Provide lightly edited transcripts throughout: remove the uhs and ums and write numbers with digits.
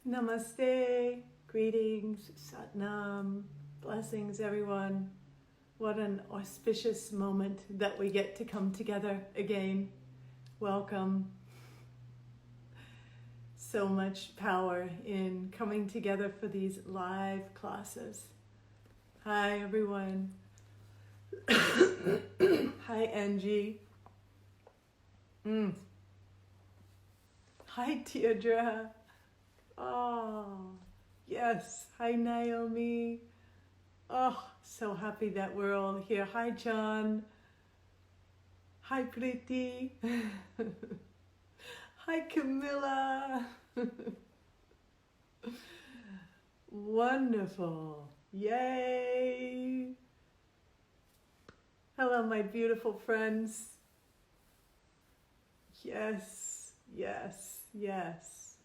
Namaste, greetings, Satnam, blessings everyone. What an auspicious moment that we get to come together again. Welcome. So much power in coming together for these live classes. Hi everyone. Hi Angie. Hi Teardra. Oh, yes. Hi, Naomi. Oh, so happy that we're all here. Hi, John. Hi, Priti. Hi, Camilla. Wonderful. Yay. Hello, my beautiful friends. Yes, yes, yes.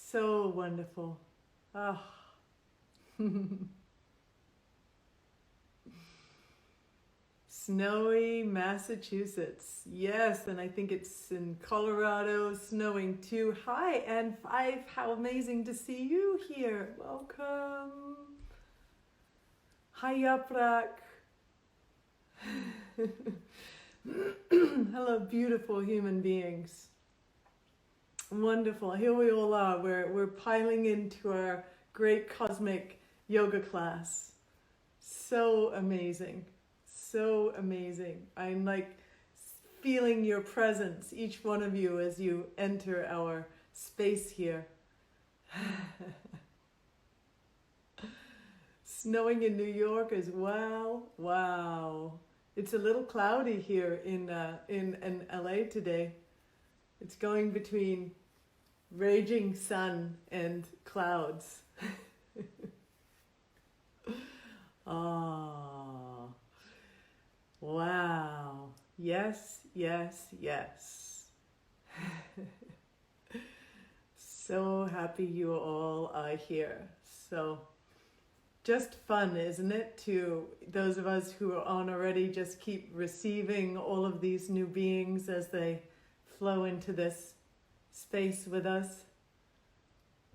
So wonderful. Oh. Snowy Massachusetts. Yes, and I think it's in Colorado, snowing too. Hi, and 5. How amazing to see you here. Welcome. Hi, Yaprak. Hello, beautiful human beings. Wonderful. Here we all are. We're piling into our great cosmic yoga class. So amazing. So amazing. I'm like feeling your presence, each one of you, as you enter our space here. Snowing in New York as well. Wow. It's a little cloudy here in LA today. It's going between raging sun and clouds. Ah, wow. Yes, yes, yes. So happy you all are here. So just fun, isn't it? To those of us who are on already, just keep receiving all of these new beings as they flow into this space with us.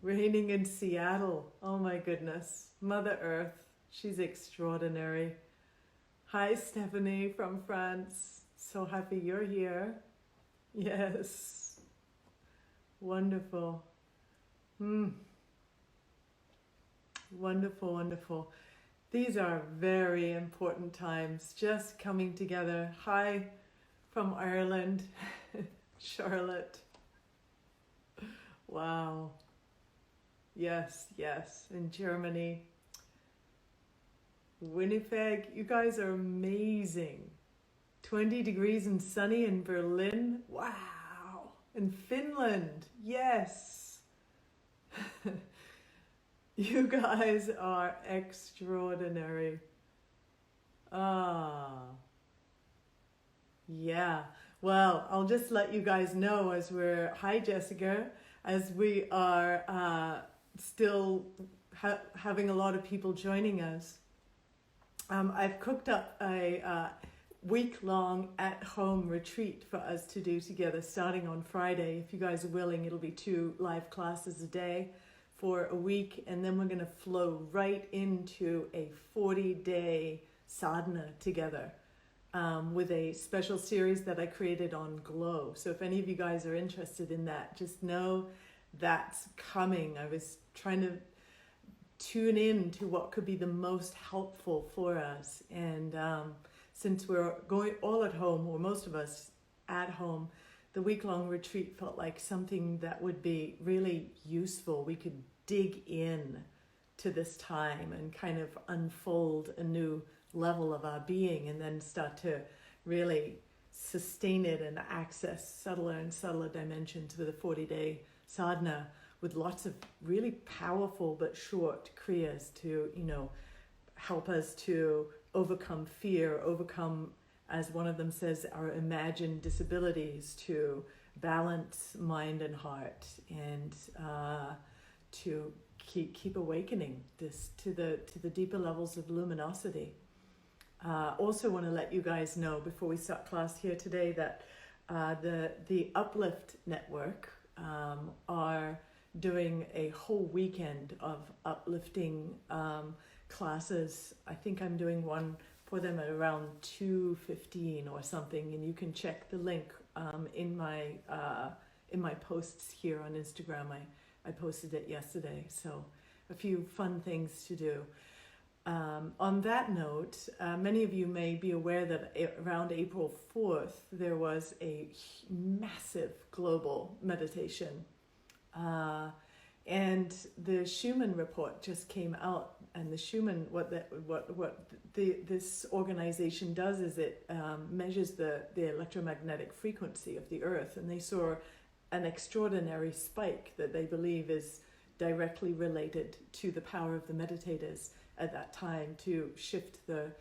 Raining in Seattle. Oh my goodness. Mother Earth. She's extraordinary. Hi Stephanie from France. So happy you're here. Yes. Wonderful. Wonderful, wonderful. These are very important times. Just coming together. Hi from Ireland. Charlotte. Wow. Yes, yes. In Germany. Winnipeg. You guys are amazing. 20 degrees and sunny in Berlin. Wow. In Finland. Yes. You guys are extraordinary. Ah. Yeah. Well, I'll just let you guys know as hi Jessica, as we are still having a lot of people joining us. I've cooked up a week-long at-home retreat for us to do together starting on Friday. If you guys are willing, it'll be 2 live classes a day for a week, and then we're going to flow right into a 40-day sadhana together. With a special series that I created on Glow. So if any of you guys are interested in that, just know that's coming. I was trying to tune in to what could be the most helpful for us. And since we're going all at home, or most of us at home, the week-long retreat felt like something that would be really useful. We could dig in to this time and kind of unfold a new level of our being, and then start to really sustain it and access subtler and subtler dimensions with a 40-day sadhana with lots of really powerful but short kriyas to, help us to overcome fear, overcome, as one of them says, our imagined disabilities, to balance mind and heart, and to keep awakening this to the deeper levels of luminosity. Also want to let you guys know before we start class here today that The Uplift Network are doing a whole weekend of uplifting classes. I think I'm doing one for them at around 2:15 or something, and you can check the link in my posts here on Instagram. I posted it yesterday, so a few fun things to do. On that note, many of you may be aware that around April 4th there was a massive global meditation, and the Schumann report just came out. And the Schumann, this organization does is it measures the electromagnetic frequency of the Earth, and they saw an extraordinary spike that they believe is directly related to the power of the meditators at that time to shift the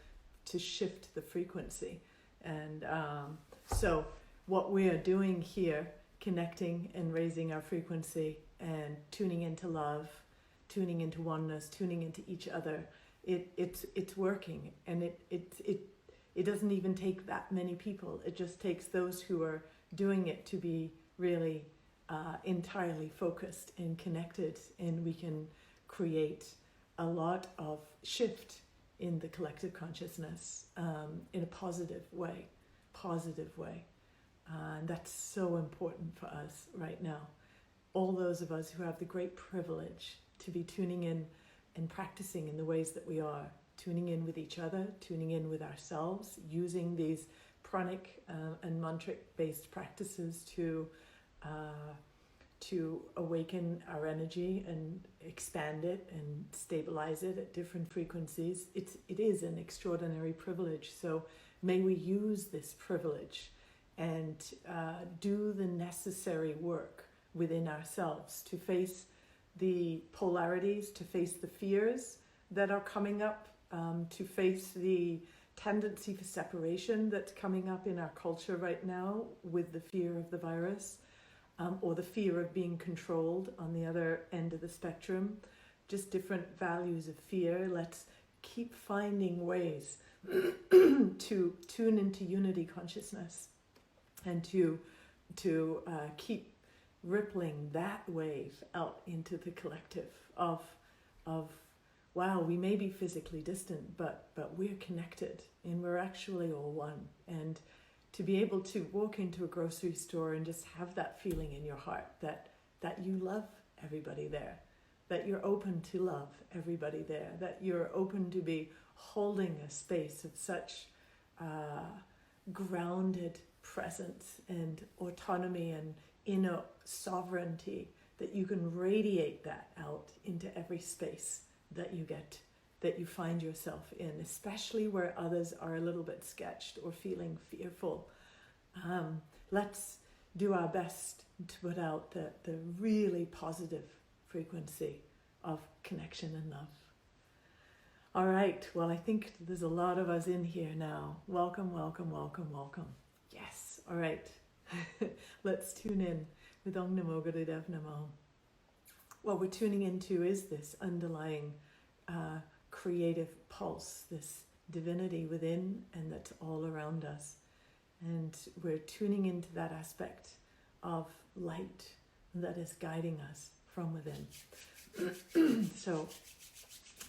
frequency. And so what we are doing here, connecting and raising our frequency and tuning into love, tuning into oneness, tuning into each other, it's working. And it doesn't even take that many people. It just takes those who are doing it to be really entirely focused and connected, and we can create a lot of shift in the collective consciousness in a positive way. And that's so important for us right now. All those of us who have the great privilege to be tuning in and practicing in the ways that we are, tuning in with each other, tuning in with ourselves, using these pranic and mantric based practices to awaken our energy and expand it and stabilize it at different frequencies. It is an extraordinary privilege. So may we use this privilege and do the necessary work within ourselves to face the polarities, to face the fears that are coming up, to face the tendency for separation that's coming up in our culture right now with the fear of the virus. Or the fear of being controlled on the other end of the spectrum, just different values of fear. Let's keep finding ways to tune into unity consciousness and to keep rippling that wave out into the collective of wow, we may be physically distant, but we're connected and we're actually all one. And to be able to walk into a grocery store and just have that feeling in your heart that you love everybody there, that you're open to love everybody there, that you're open to be holding a space of such grounded presence and autonomy and inner sovereignty, that you can radiate that out into every space that you find yourself in, especially where others are a little bit sketched or feeling fearful. Let's do our best to put out the really positive frequency of connection and love. All right, well, I think there's a lot of us in here now. Welcome, welcome, welcome, welcome. Yes, all right. Let's tune in with Om Namo Gurudev Namo. What we're tuning into is this underlying creative pulse, this divinity within and that's all around us. And we're tuning into that aspect of light that is guiding us from within. So,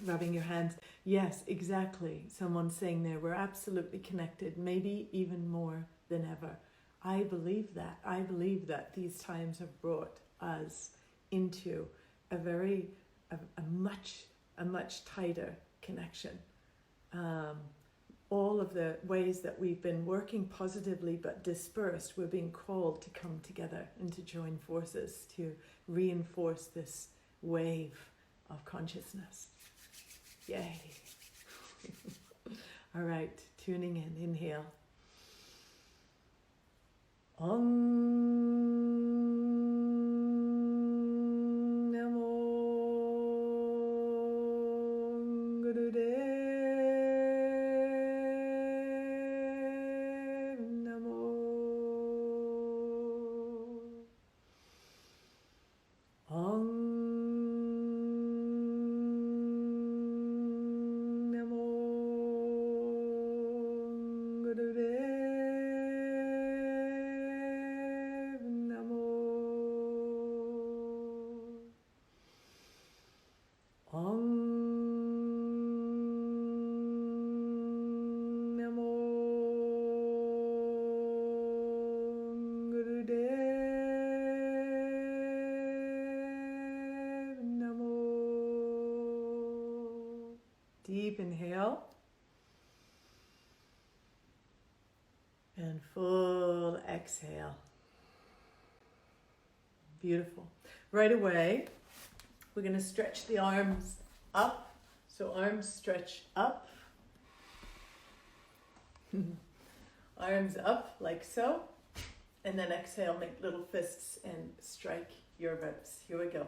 rubbing your hands. Yes, exactly. Someone's saying there, we're absolutely connected, maybe even more than ever. I believe that. I believe that these times have brought us into a much tighter connection. All of the ways that we've been working positively but dispersed, we're being called to come together and to join forces to reinforce this wave of consciousness. Yay. All right, tuning in, inhale. Deep inhale. And full exhale. Beautiful. Right away, we're going to stretch the arms up. So arms stretch up. Arms up like so. And then exhale, make little fists and strike your ribs. Here we go.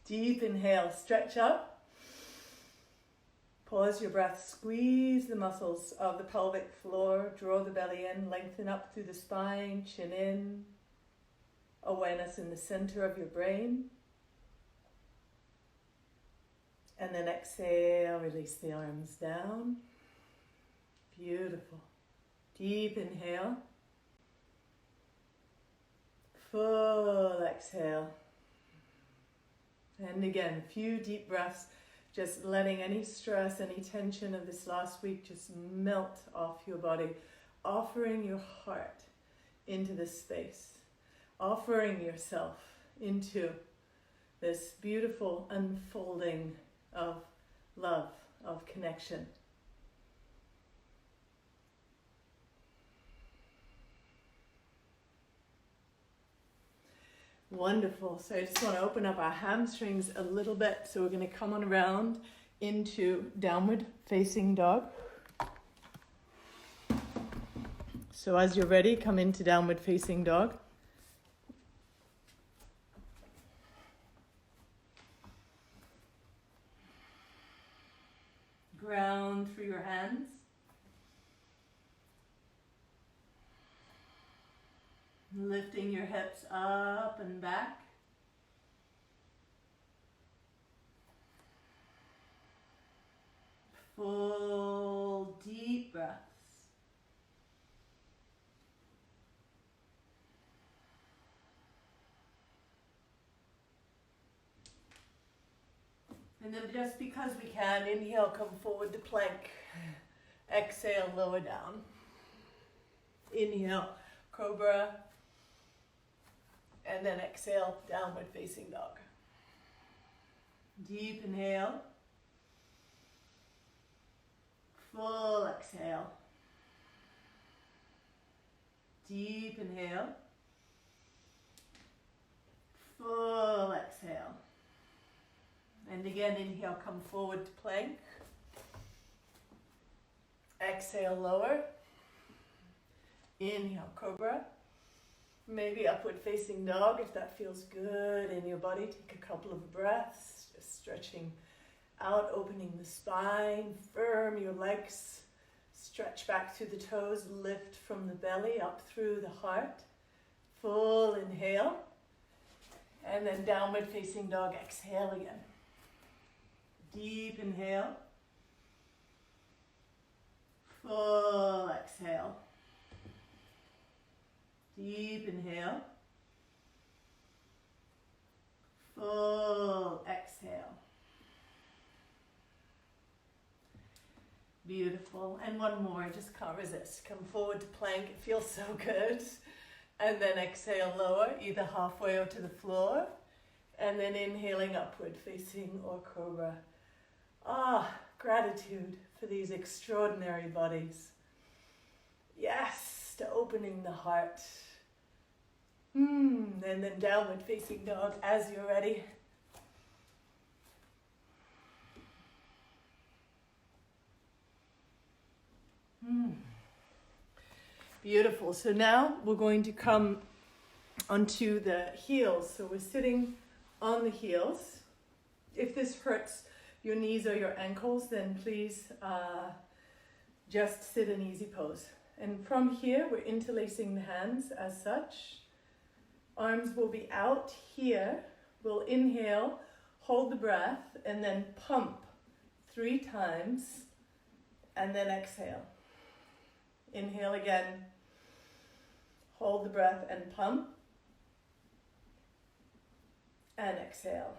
Deep inhale, stretch up. Pause your breath, squeeze the muscles of the pelvic floor, draw the belly in, lengthen up through the spine, chin in. Awareness in the center of your brain. And then exhale, release the arms down. Beautiful. Deep inhale. Full exhale. And again, a few deep breaths, just letting any stress, any tension of this last week just melt off your body, offering your heart into this space, offering yourself into this beautiful unfolding of love, of connection. Wonderful. So I just want to open up our hamstrings a little bit. So we're going to come on around into downward facing dog. So as you're ready, come into downward facing dog. Ground through your hands. Lifting your hips up and back. Full deep breaths. And then just because we can, inhale, come forward to plank. Exhale, lower down. Inhale, cobra. And then exhale, downward facing dog. Deep inhale. Full exhale. Deep inhale. Full exhale. And again, inhale, come forward to plank. Exhale, lower. Inhale, cobra. Maybe upward facing dog if that feels good in your body. Take a couple of breaths, just stretching out, opening the spine, firm your legs, stretch back through the toes, lift from the belly up through the heart. Full inhale. And then downward facing dog, exhale again. Deep inhale. Full exhale. Deep inhale. Full exhale. Beautiful. And one more, I just can't resist. Come forward to plank, it feels so good. And then exhale, lower, either halfway or to the floor. And then inhaling upward facing or cobra. Ah, gratitude for these extraordinary bodies. Yes, to opening the heart. And then downward facing dog as you're ready. Beautiful. So now we're going to come onto the heels. So we're sitting on the heels. If this hurts your knees or your ankles, then please just sit in easy pose. And from here, we're interlacing the hands as such. Arms will be out here. We'll inhale, hold the breath, and then pump 3 times, and then exhale. Inhale again, hold the breath and pump, and exhale.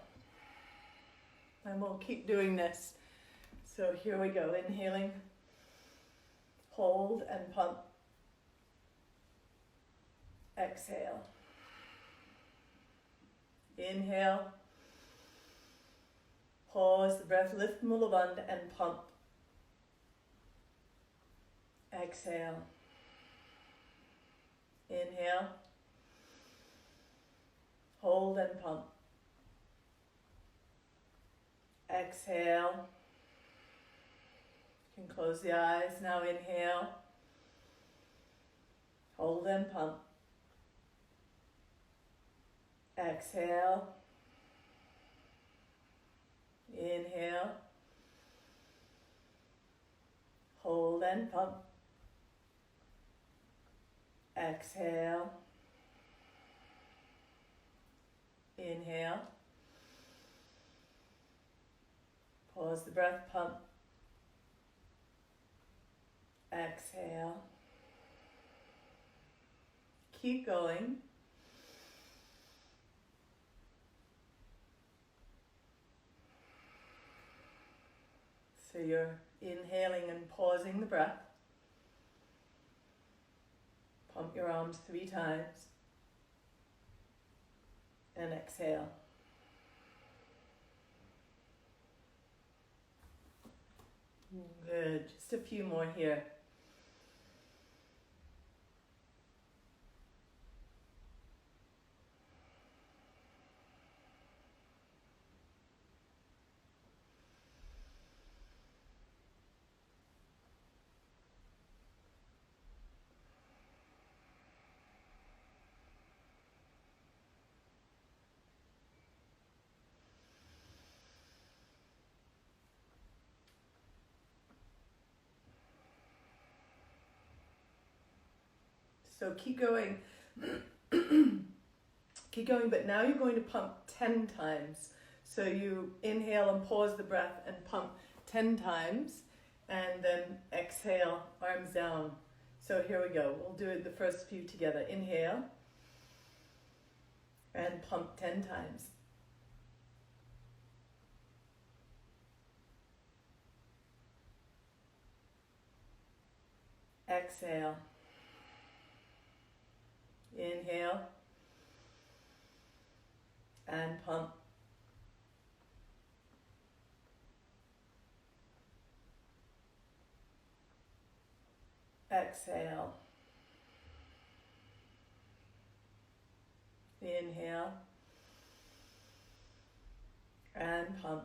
And we'll keep doing this. So here we go, inhaling, hold and pump, exhale. Inhale, pause the breath, lift Mulabandha and pump. Exhale. Inhale, hold and pump. Exhale. You can close the eyes. Now inhale, hold and pump. Exhale. Inhale. Hold and pump. Exhale. Inhale. Pause the breath, pump. Exhale. Keep going. So you're inhaling and pausing the breath. Pump your arms 3 times. And exhale. Good. Just a few more here. So keep going. Keep going, but now you're going to pump 10 times. So you inhale and pause the breath and pump 10 times, and then exhale, arms down. So here we go. We'll do it the first few together. Inhale and pump 10 times. Exhale. Inhale and pump. Exhale. Inhale and pump.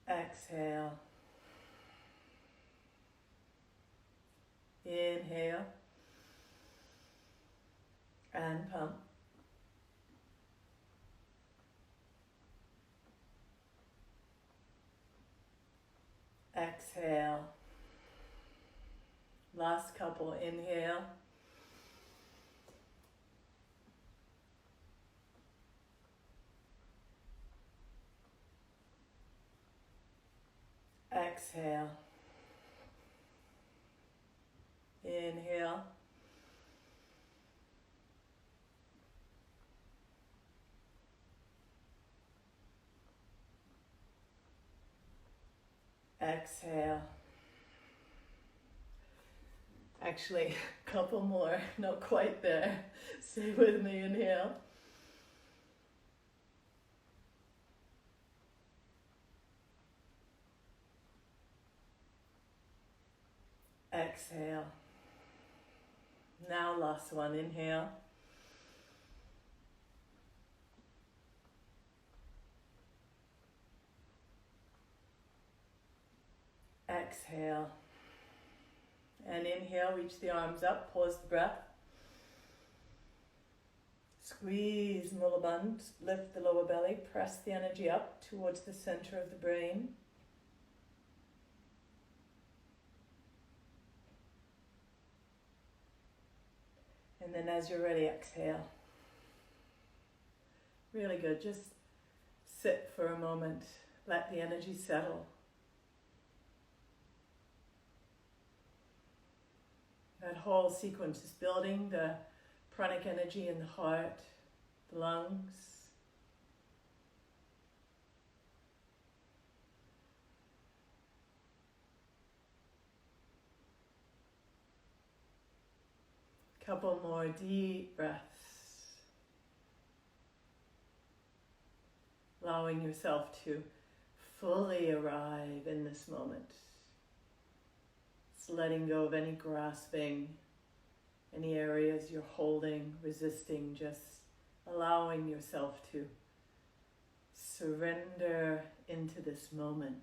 Exhale. Inhale and pump. Exhale. Last couple. Inhale. Exhale. Inhale. Exhale. Actually, a couple more, not quite there. Stay with me, inhale. Exhale. Now last one, inhale. Exhale. And inhale, reach the arms up, pause the breath. Squeeze Mula Bandha, lift the lower belly, press the energy up towards the center of the brain. And then as you're ready, exhale. Really good, just sit for a moment, let the energy settle. That whole sequence is building the pranic energy in the heart, the lungs. Couple more deep breaths. Allowing yourself to fully arrive in this moment. It's letting go of any grasping, any areas you're holding, resisting, just allowing yourself to surrender into this moment.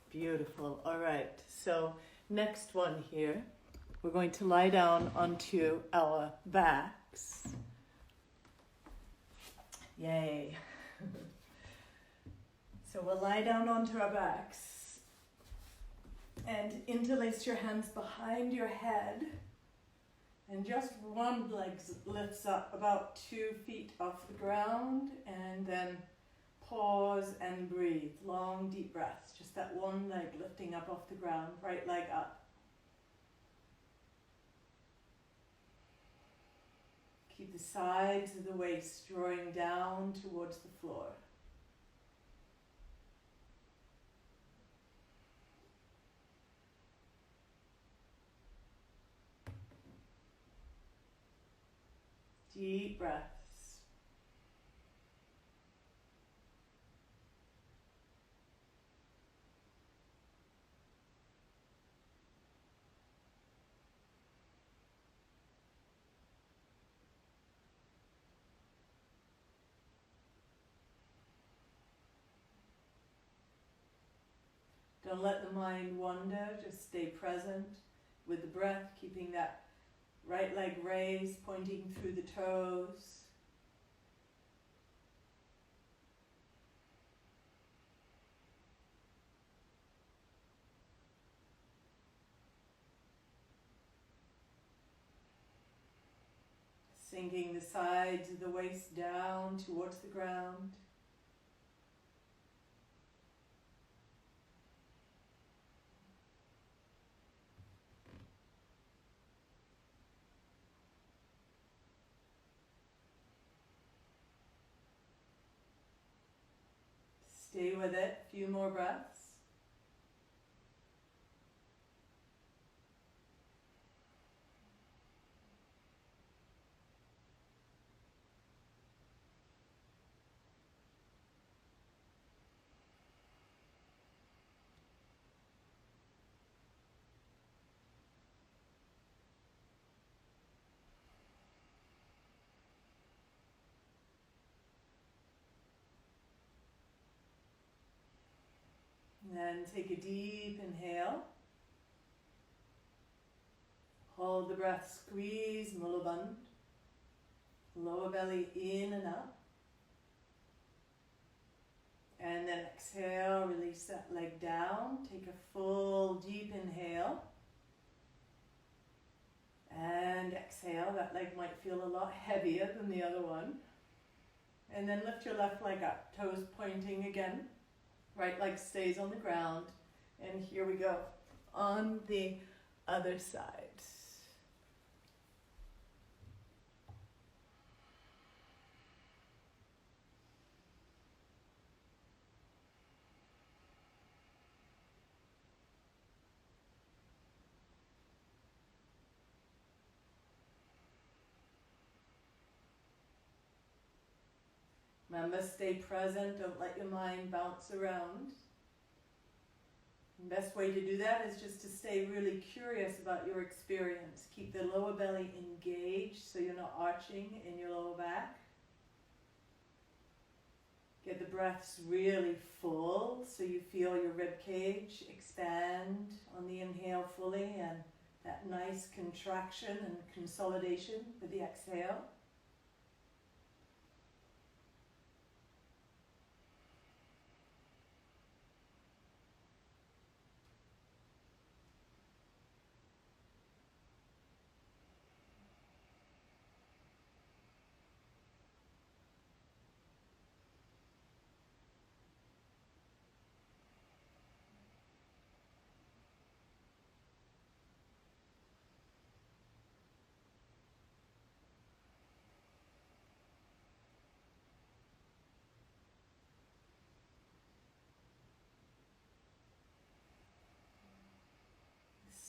Beautiful. All right. So next one here, we're going to lie down onto our backs. Yay. So we'll lie down onto our backs and interlace your hands behind your head, and just one leg lifts up about 2 feet off the ground, and then pause and breathe. Long deep breaths. Just that one leg lifting up off the ground, right leg up. Keep the sides of the waist drawing down towards the floor. Deep breaths. Don't let the mind wander, just stay present with the breath, keeping that right leg raised, pointing through the toes. Sinking the sides of the waist down towards the ground. Stay with it, a few more breaths. And then take a deep inhale. Hold the breath, squeeze Mula Bandha. Lower belly in and up. And then exhale, release that leg down. Take a full deep inhale. And exhale, that leg might feel a lot heavier than the other one. And then lift your left leg up, toes pointing again. Right leg stays on the ground. And here we go, on the other side. Remember, stay present, don't let your mind bounce around. The best way to do that is just to stay really curious about your experience. Keep the lower belly engaged so you're not arching in your lower back. Get the breaths really full so you feel your rib cage expand on the inhale fully, and that nice contraction and consolidation with the exhale.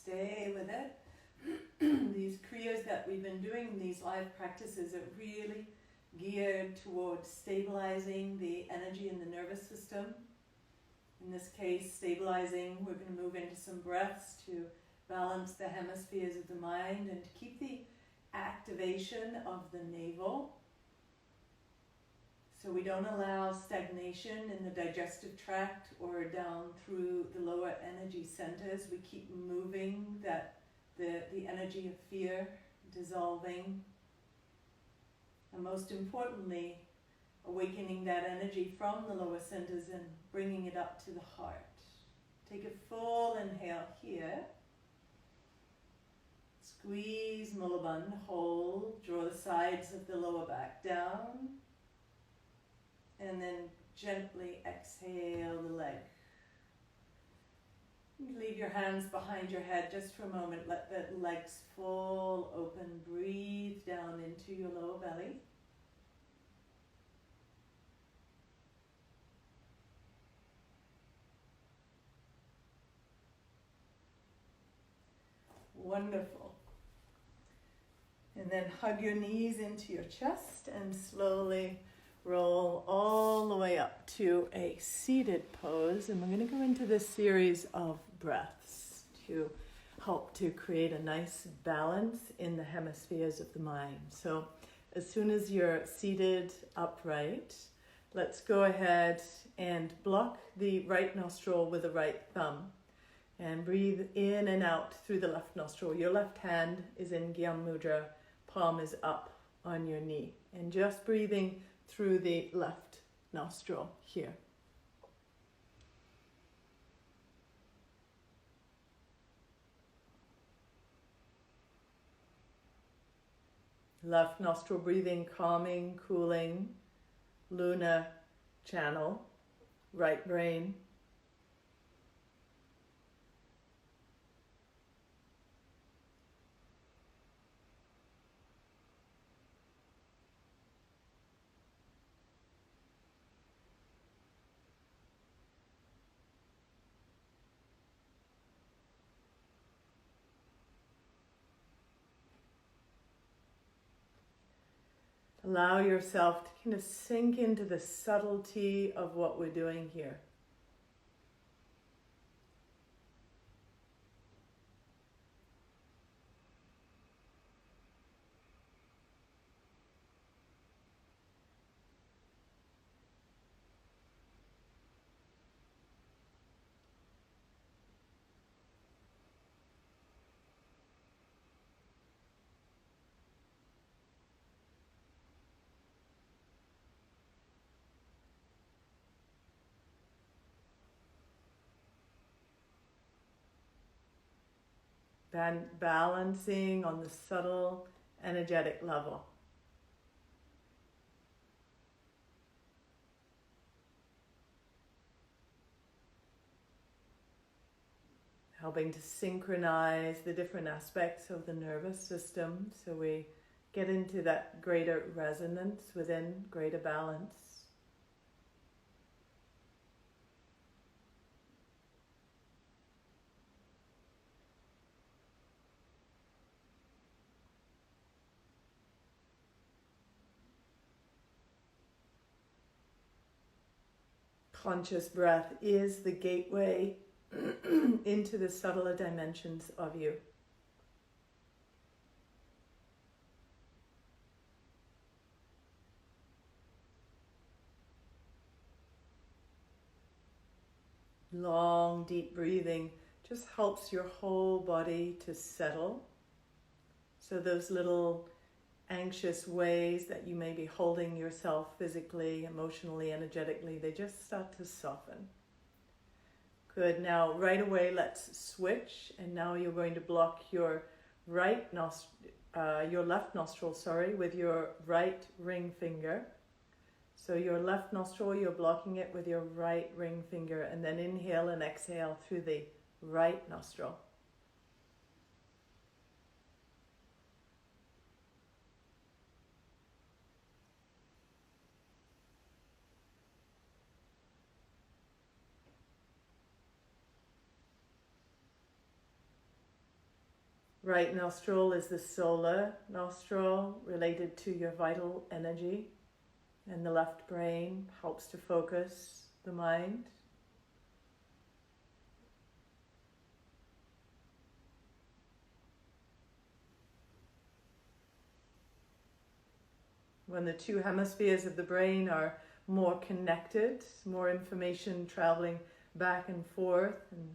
Stay with it. These kriyas that we've been doing, these live practices, are really geared towards stabilizing the energy in the nervous system. In this case, stabilizing, we're going to move into some breaths to balance the hemispheres of the mind and to keep the activation of the navel. So we don't allow stagnation in the digestive tract or down through the lower energy centers. We keep moving the energy of fear, dissolving. And most importantly, awakening that energy from the lower centers and bringing it up to the heart. Take a full inhale here. Squeeze Mulabandha, hold, draw the sides of the lower back down. And then gently exhale the leg. Leave your hands behind your head just for a moment. Let the legs fall open. Breathe down into your lower belly. Wonderful. And then hug your knees into your chest and slowly roll all the way up to a seated pose. And we're going to go into this series of breaths to help to create a nice balance in the hemispheres of the mind. So as soon as you're seated upright, let's go ahead and block the right nostril with the right thumb. And breathe in and out through the left nostril. Your left hand is in Gyam Mudra, palm is up on your knee. And just breathing through the left nostril here. Left nostril breathing, calming, cooling, Luna channel, right brain. Allow yourself to kind of sink into the subtlety of what we're doing here. Balancing on the subtle energetic level. Helping to synchronize the different aspects of the nervous system so we get into that greater resonance within, greater balance. conscious breath is the gateway into the subtler dimensions of you. Long, deep breathing just helps your whole body to settle. So those little anxious ways that you may be holding yourself physically, emotionally, energetically, they just start to soften. Good. Now, right away, let's switch. And now you're going to block your left nostril, with your right ring finger. So your left nostril, you're blocking it with your right ring finger, and then inhale and exhale through the right nostril. Right nostril is the solar nostril, related to your vital energy, and the left brain helps to focus the mind. When the two hemispheres of the brain are more connected, more information traveling back and forth, and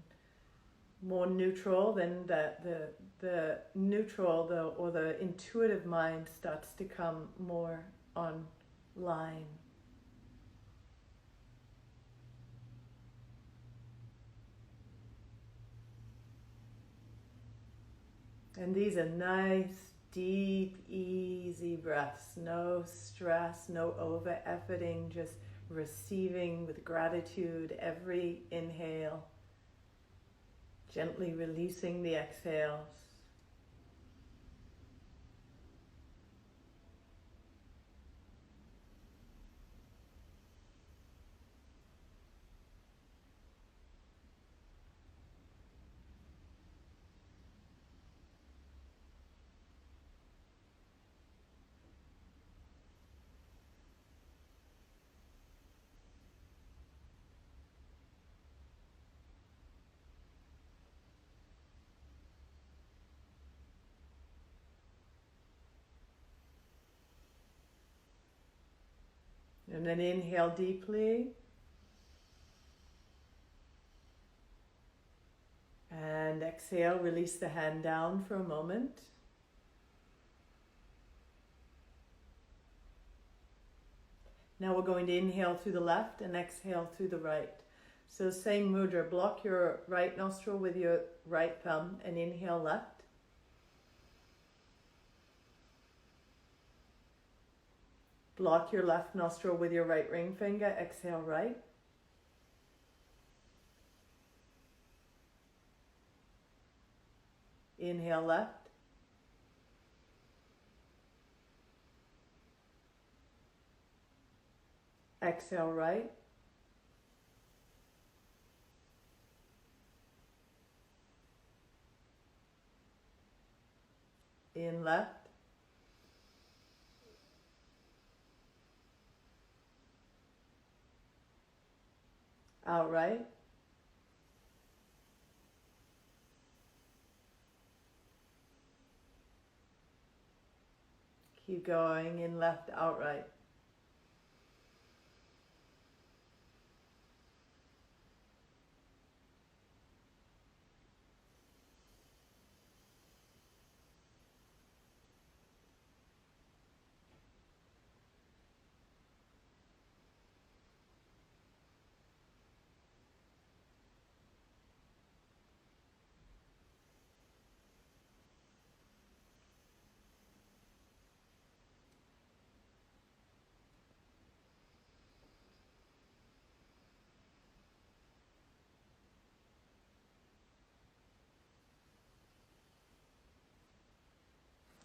more neutral, then the neutral or the intuitive mind starts to come more online. And these are nice, deep, easy breaths. No stress, no over-efforting, just receiving with gratitude every inhale. Gently releasing the exhales. And then inhale deeply. And exhale, release the hand down for a moment. Now we're going to inhale through the left and exhale through the right. So same mudra, block your right nostril with your right thumb and inhale left. Block your left nostril with your right ring finger, exhale right. Inhale left. Exhale right. In left. Out right. Keep going, in left, out right.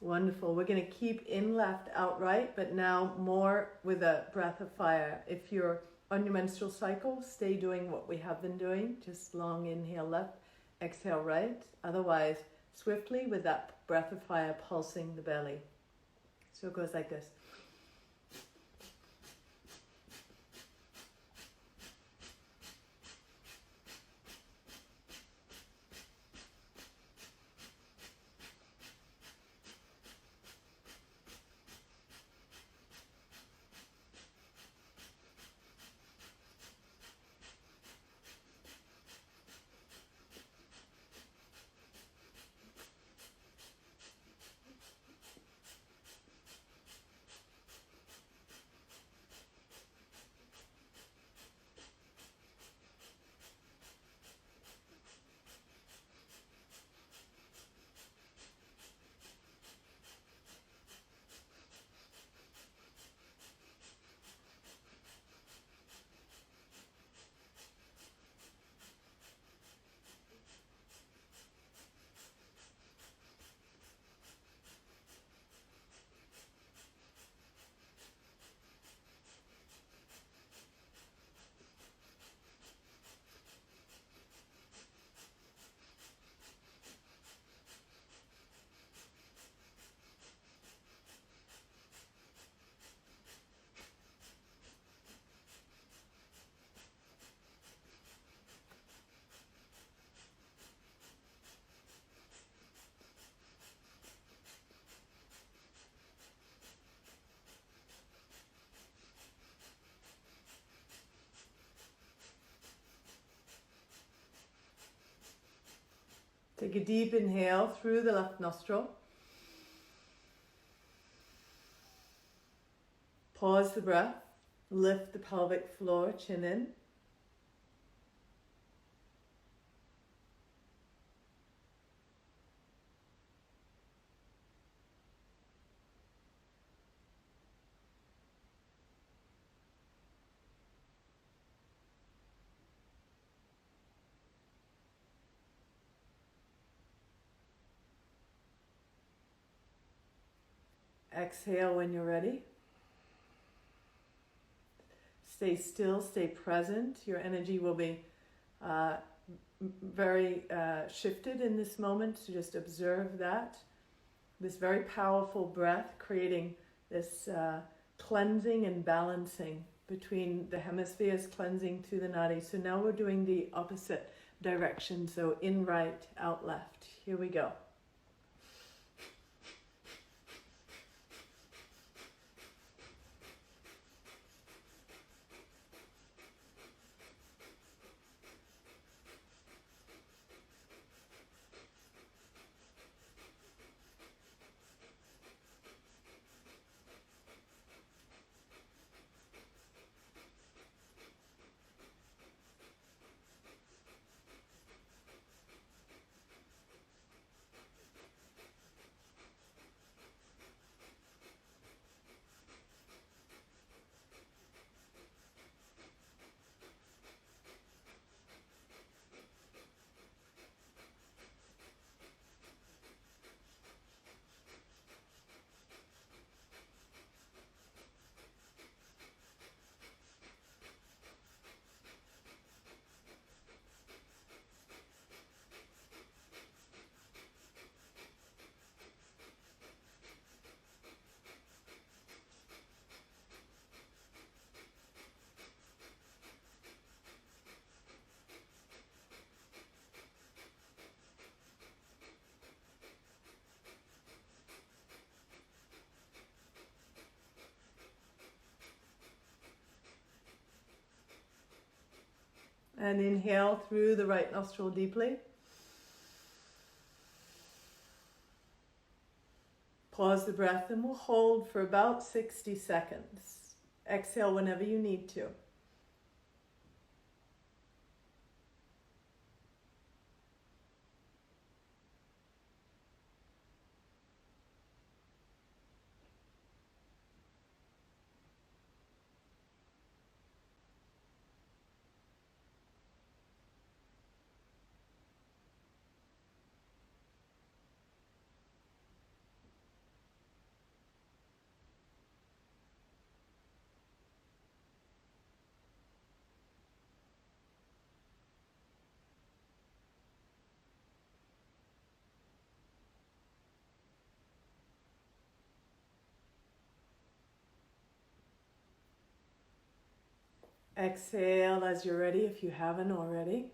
Wonderful. We're going to keep in left, out right, but now more with a breath of fire. If you're on your menstrual cycle, stay doing what we have been doing. Just long inhale left, exhale right. Otherwise, swiftly with that breath of fire pulsing the belly. So it goes like this. Take a deep inhale through the left nostril. Pause the breath. Lift the pelvic floor, chin in. Exhale when you're ready. Stay still, stay present. Your energy will be very shifted in this moment, so just observe that. This very powerful breath creating this cleansing and balancing between the hemispheres, cleansing through the nadi. So now we're doing the opposite direction, so in right, out left. Here we go. And inhale through the right nostril deeply. Pause the breath and we'll hold for about 60 seconds. Exhale whenever you need to. Exhale as you're ready, if you haven't already.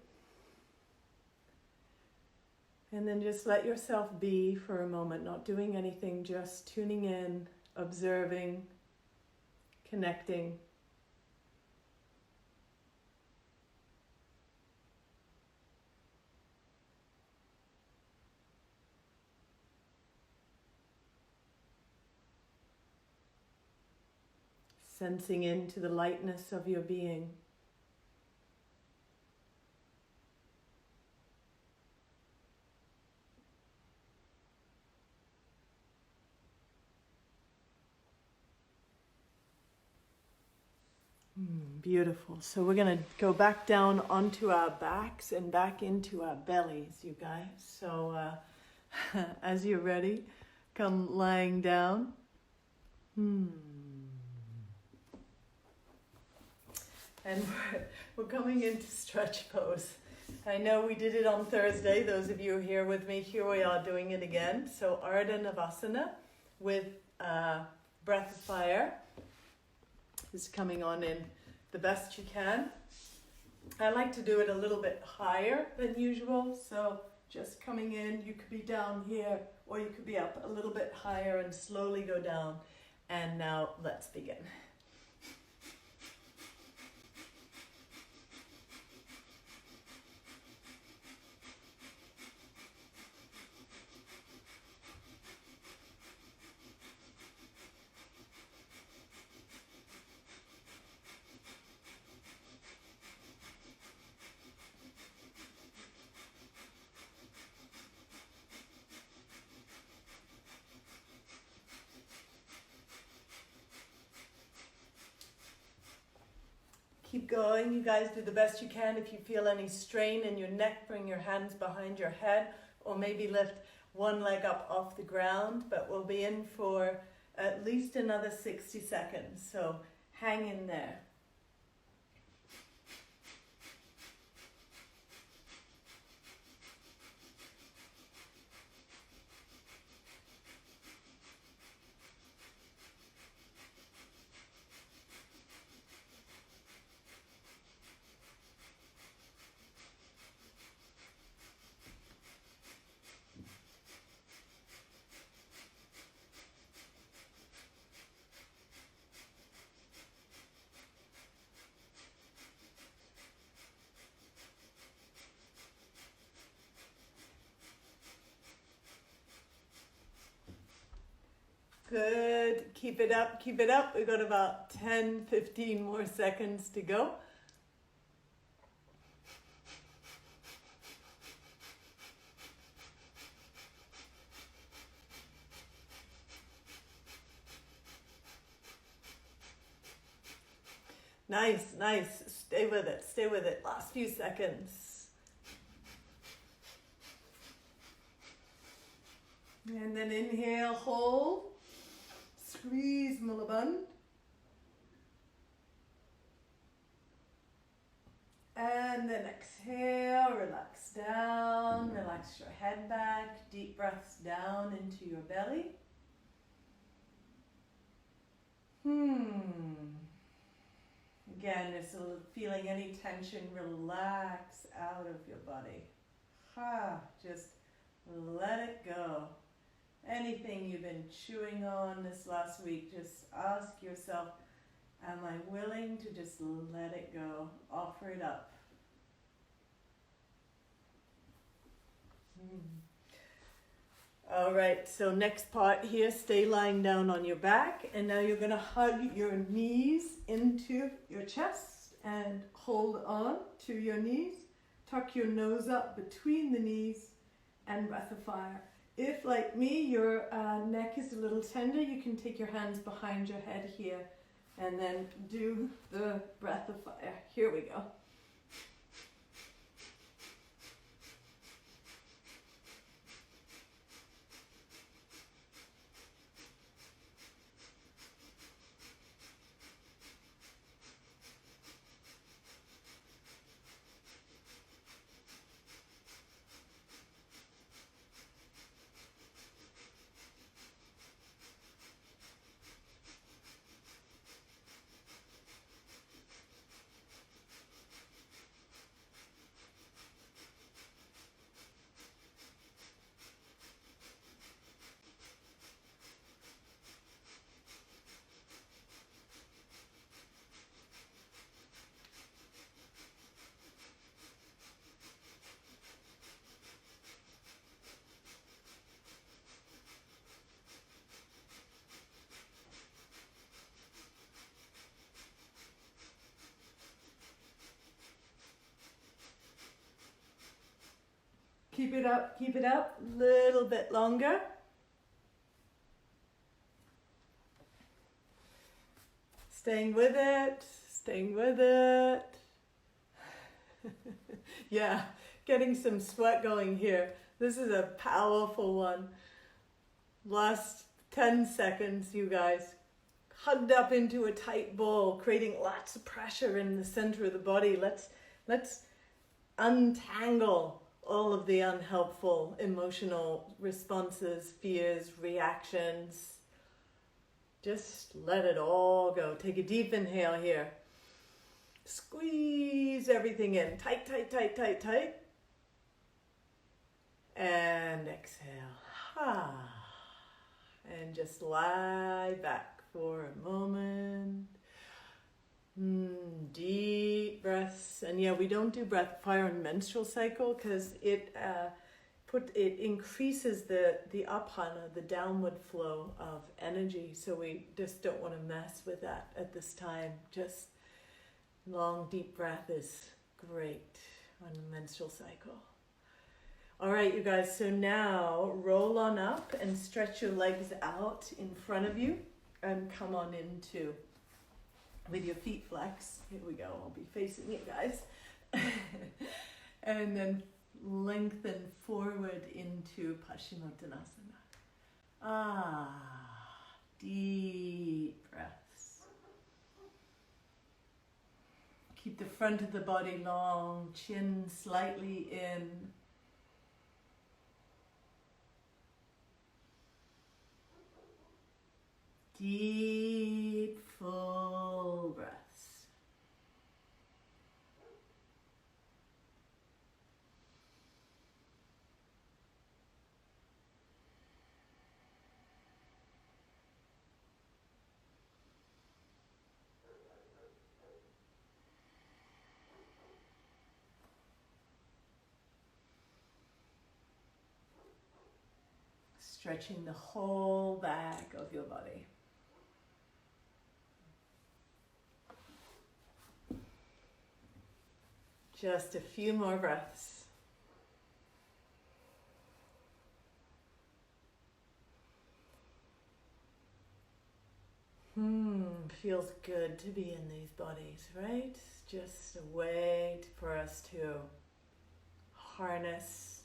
And then just let yourself be for a moment, not doing anything, just tuning in, observing, connecting. Sensing into the lightness of your being. Beautiful. So we're going to go back down onto our backs and back into our bellies, you guys. So as you're ready, come lying down. And we're coming into stretch pose. I know we did it on Thursday. Those of you here with me, here we are doing it again. So Ardha Navasana with breath of fire is coming on in the best you can. I like to do it a little bit higher than usual. So just coming in, you could be down here or you could be up a little bit higher and slowly go down. And now let's begin. Keep going. You guys do the best you can. If you feel any strain in your neck, bring your hands behind your head, or maybe lift one leg up off the ground, but we'll be in for at least another 60 seconds. So hang in there. Good. Keep it up. Keep it up. We've got about 10, 15 more seconds to go. Nice, nice. Stay with it. Stay with it. Last few seconds. And then inhale, hold. Squeeze Mulaband. And then exhale, relax down, relax your head back, deep breaths down into your belly. Again, just feeling any tension, relax out of your body. Just let it go. Anything you've been chewing on this last week, just ask yourself, am I willing to just let it go? Offer it up. All right, so next part here, stay lying down on your back, and now you're going to hug your knees into your chest and hold on to your knees. Tuck your nose up between the knees and breath of fire. If, like me, your neck is a little tender, you can take your hands behind your head here and then do the breath of fire. Here we go. Keep it up, little bit longer. Staying with it, staying with it. Yeah, getting some sweat going here. This is a powerful one. Last 10 seconds, you guys. Hugged up into a tight ball, creating lots of pressure in the center of the body. Let's untangle all of the unhelpful emotional responses, fears, reactions. Just let it all go. Take a deep inhale here. Squeeze everything in. Tight, tight, tight, tight, tight. And exhale. And just lie back for a moment. Deep breaths. And yeah, we don't do breath fire and menstrual cycle because it increases the apana, the downward flow of energy. So we just don't want to mess with that at this time. Just long deep breath is great on the menstrual cycle. All right, you guys, so now roll on up and stretch your legs out in front of you and come on into with your feet flexed. Here we go, I'll be facing you guys. And then lengthen forward into Paschimottanasana. Deep breaths. Keep the front of the body long, chin slightly in. Deep, full breaths. Stretching the whole back of your body. Just a few more breaths. Feels good to be in these bodies, right? Just a way for us to harness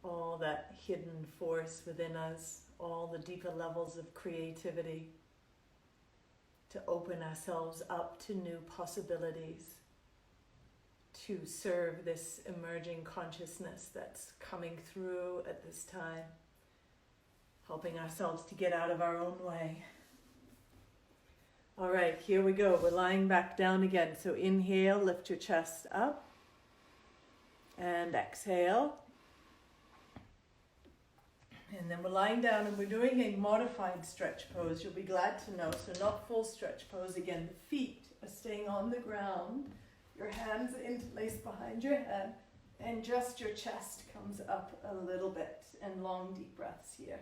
all that hidden force within us, all the deeper levels of creativity, to open ourselves up to new possibilities, to serve this emerging consciousness that's coming through at this time, helping ourselves to get out of our own way. All right, here we go. We're lying back down again. So inhale, lift your chest up, and exhale. And then we're lying down and we're doing a modified stretch pose. You'll be glad to know. So not full stretch pose. Again, the feet are staying on the ground. Your hands are interlaced behind your head. And just your chest comes up a little bit. And long, deep breaths here.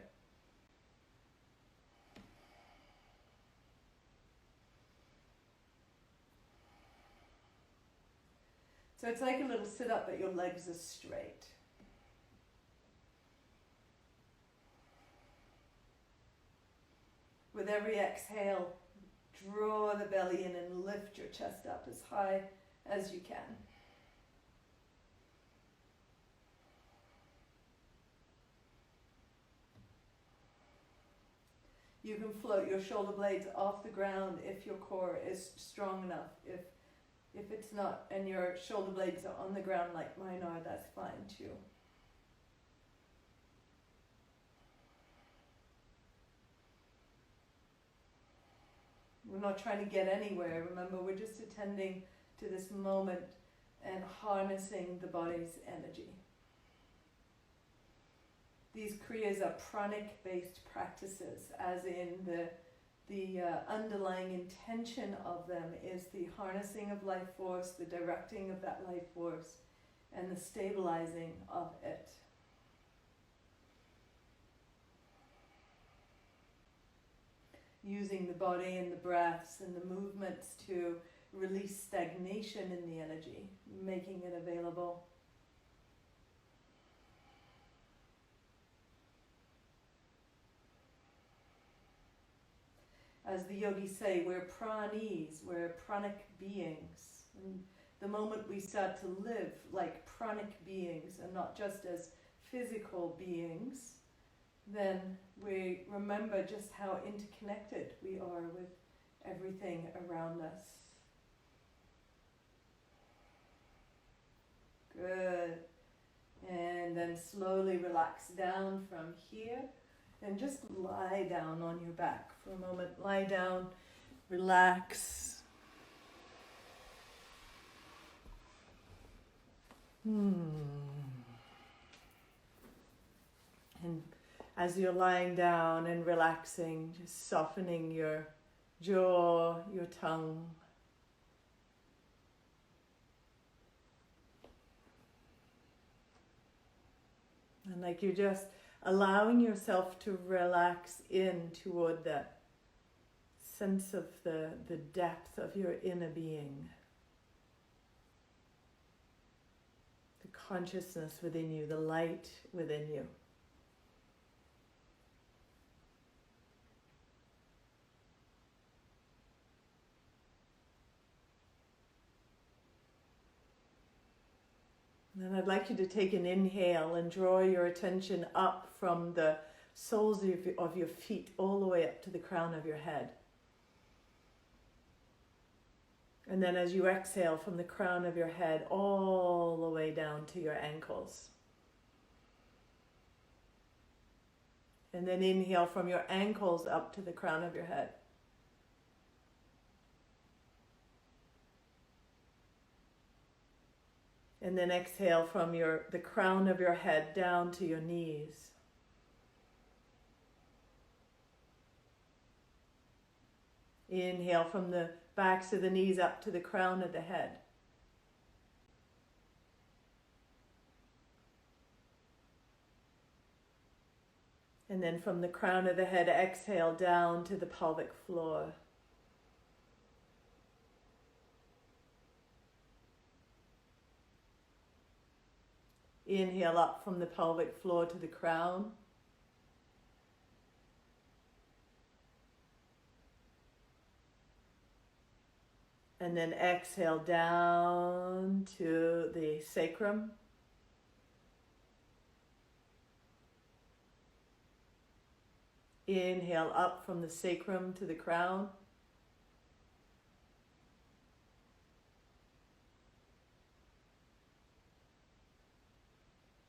So it's like a little sit-up, but your legs are straight. With every exhale, draw the belly in and lift your chest up as high as you can. You can float your shoulder blades off the ground if your core is strong enough. If it's not and your shoulder blades are on the ground like mine are, that's fine too. We're not trying to get anywhere. Remember, we're just attending to this moment and harnessing the body's energy. These kriyas are pranic-based practices, as in the underlying intention of them is the harnessing of life force, the directing of that life force, and the stabilizing of it. Using the body and the breaths and the movements to release stagnation in the energy, making it available. As the yogis say, we're pranis, we're pranic beings. And the moment we start to live like pranic beings and not just as physical beings, then we remember just how interconnected we are with everything around us. Good. And then slowly relax down from here and just lie down on your back for a moment. Lie down, relax. And as you're lying down and relaxing, just softening your jaw, your tongue. And like you're just allowing yourself to relax in toward that sense of the depth of your inner being. The consciousness within you, the light within you. And then I'd like you to take an inhale and draw your attention up from the soles of your feet all the way up to the crown of your head. And then as you exhale from the crown of your head all the way down to your ankles. And then inhale from your ankles up to the crown of your head. And then exhale from the crown of your head down to your knees. Inhale from the backs of the knees up to the crown of the head. And then from the crown of the head, exhale down to the pelvic floor. Inhale up from the pelvic floor to the crown. And then exhale down to the sacrum. Inhale up from the sacrum to the crown.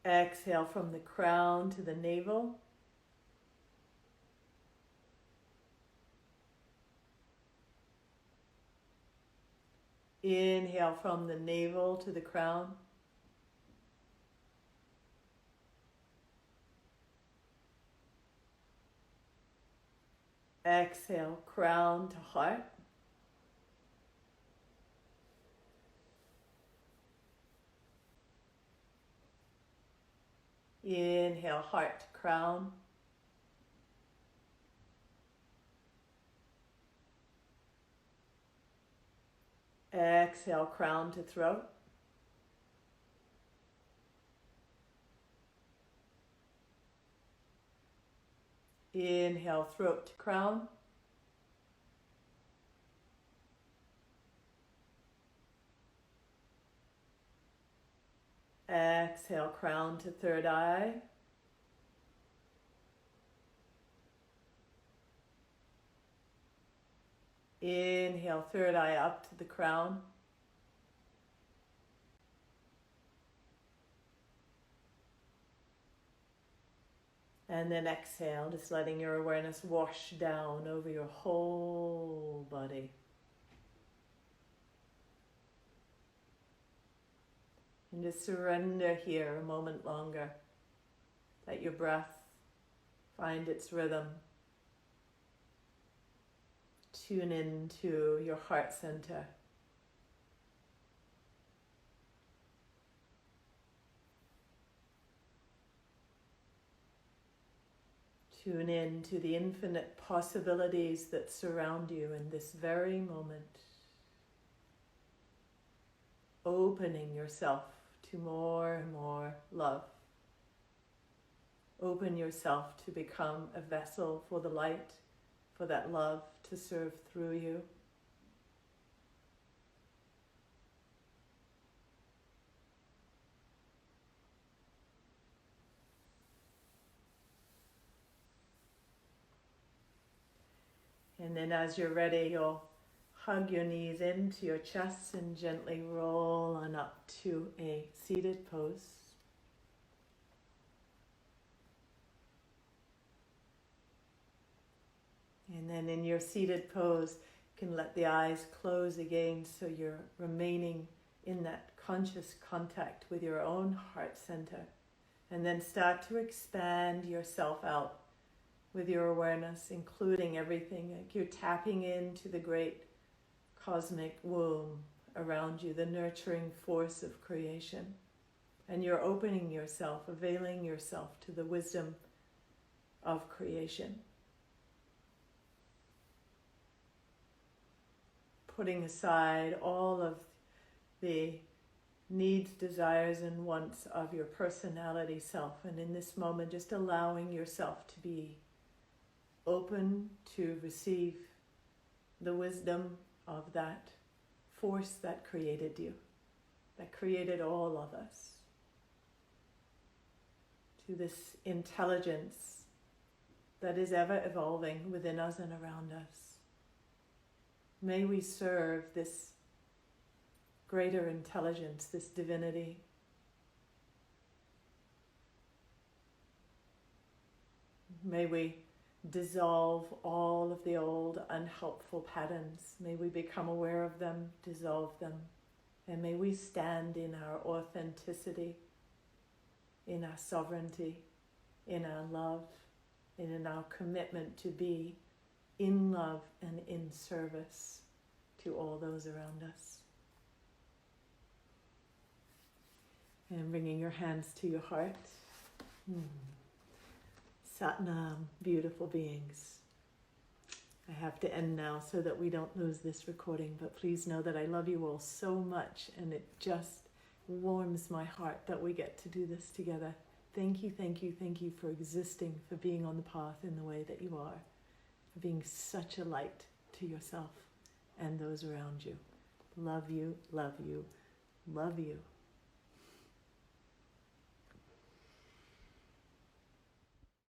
Exhale from the crown to the navel. Inhale from the navel to the crown. Exhale, crown to heart. Inhale, heart to crown. Exhale, crown to throat. Inhale, throat to crown. Exhale, crown to third eye. Inhale, third eye up to the crown. And then exhale, just letting your awareness wash down over your whole body. And just surrender here a moment longer. Let your breath find its rhythm. Tune into your heart center. Tune in to the infinite possibilities that surround you in this very moment. Opening yourself to more and more love. Open yourself to become a vessel for the light, for that love to serve through you. And then as you're ready, you'll hug your knees into your chest and gently roll on up to a seated pose. And then in your seated pose, you can let the eyes close again so you're remaining in that conscious contact with your own heart center. And then start to expand yourself out with your awareness, including everything. Like you're tapping into the great cosmic womb around you, the nurturing force of creation. And you're opening yourself, availing yourself to the wisdom of creation. Putting aside all of the needs, desires, and wants of your personality self. And in this moment, just allowing yourself to be open to receive the wisdom of that force that created you, that created all of us. to this intelligence that is ever evolving within us and around us. May we serve this greater intelligence, this divinity. May we dissolve all of the old unhelpful patterns. May we become aware of them, dissolve them, and may we stand in our authenticity, in our sovereignty, in our love, and in our commitment to be in love and in service to all those around us. And bringing your hands to your heart. Satnam, beautiful beings. I have to end now so that we don't lose this recording, but please know that I love you all so much, and it just warms my heart that we get to do this together. Thank you, thank you, thank you for existing, for being on the path in the way that you are, for being such a light to yourself and those around you. Love you, love you, love you.